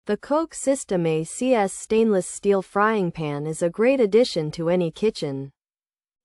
The KOCH SYSTEME CS stainless steel frying pan is a great addition to any kitchen.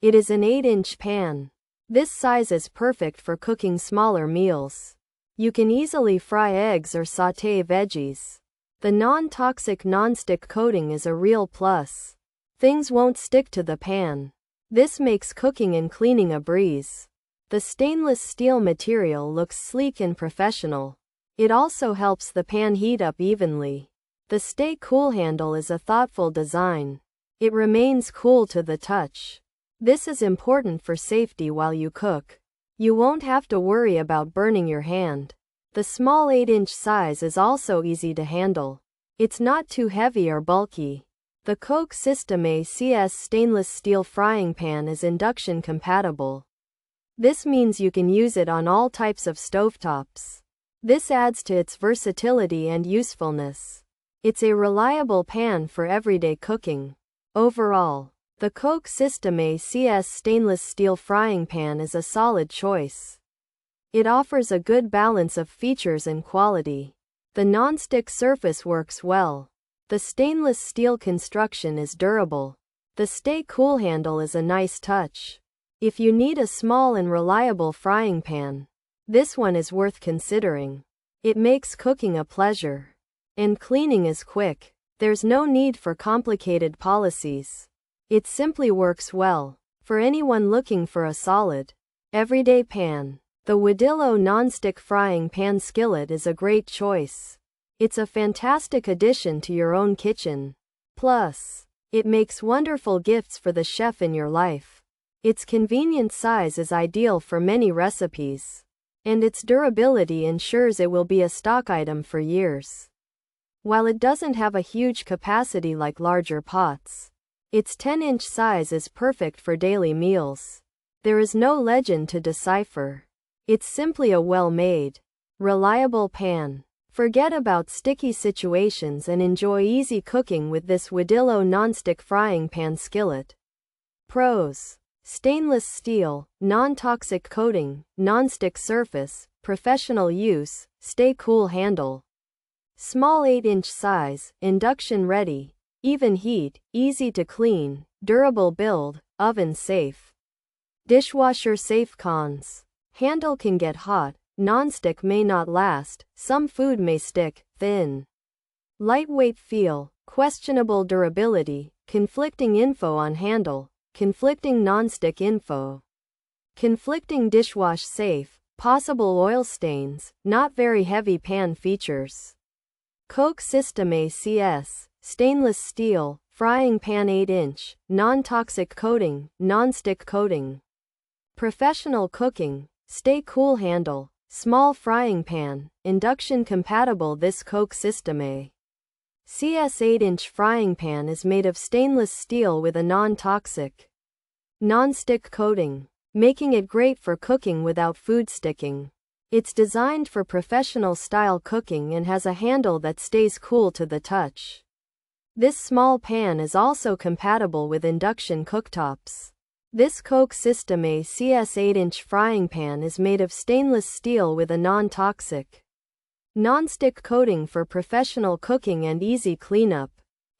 It is an 8-inch pan. This size is perfect for cooking smaller meals. You can easily fry eggs or sauté veggies. The non-toxic non-stick coating is a real plus. Things won't stick to the pan. This makes cooking and cleaning a breeze. The stainless steel material looks sleek and professional. It also helps the pan heat up evenly. The Stay Cool handle is a thoughtful design. It remains cool to the touch. This is important for safety while you cook. You won't have to worry about burning your hand. The small 8-inch size is also easy to handle. It's not too heavy or bulky. The KOCH SYSTEME CS stainless steel frying pan is induction compatible. This means you can use it on all types of stovetops. This adds to its versatility and usefulness. It's a reliable pan for everyday cooking. Overall, the KOCH SYSTEME CS stainless steel frying pan is a solid choice. It offers a good balance of features and quality. The non-stick surface works well. The stainless steel construction is durable. The Stay Cool handle is a nice touch. If you need a small and reliable frying pan, this one is worth considering. It makes cooking a pleasure. And cleaning is quick. There's no need for complicated policies. It simply works well for anyone looking for a solid, everyday pan. The Wadillo nonstick frying pan skillet is a great choice. It's a fantastic addition to your own kitchen. Plus, it makes wonderful gifts for the chef in your life. Its convenient size is ideal for many recipes. And its durability ensures it will be a stock item for years. While it doesn't have a huge capacity like larger pots, its 10-inch size is perfect for daily meals. There is no legend to decipher. It's simply a well-made, reliable pan. Forget about sticky situations and enjoy easy cooking with this Wadillo nonstick frying pan skillet. Pros: stainless steel, non-toxic coating, non-stick surface, professional use, Stay Cool handle. Small 8-inch size, induction ready, even heat, easy to clean, durable build, oven safe. Dishwasher safe. Cons: handle can get hot, non-stick may not last, some food may stick, thin. Lightweight feel, questionable durability, conflicting info on handle. Conflicting non-stick info. Conflicting dishwash safe, possible oil stains, not very heavy pan features. KOCH SYSTEME CS, stainless steel, frying pan 8-inch, non-toxic coating, non-stick coating. Professional cooking, Stay Cool handle, small frying pan, induction compatible. This KOCH SYSTEME CS 8-inch frying pan is made of stainless steel with a non-toxic, non-stick coating, making it great for cooking without food sticking. It's designed for professional style cooking and has a handle that stays cool to the touch. This small pan is also compatible with induction cooktops. This KOCH SYSTEME CS 8-inch frying pan is made of stainless steel with a non-toxic, non-stick coating for professional cooking and easy cleanup.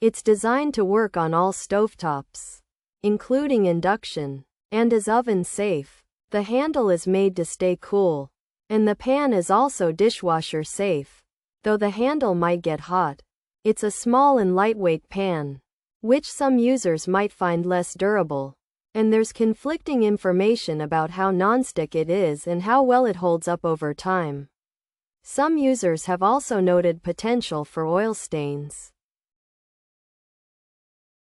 It's designed to work on all stovetops, including induction, and is oven safe. The handle is made to stay cool, and the pan is also dishwasher safe. Though the handle might get hot, it's a small and lightweight pan, which some users might find less durable. And there's conflicting information about how nonstick it is and how well it holds up over time. Some users have also noted potential for oil stains.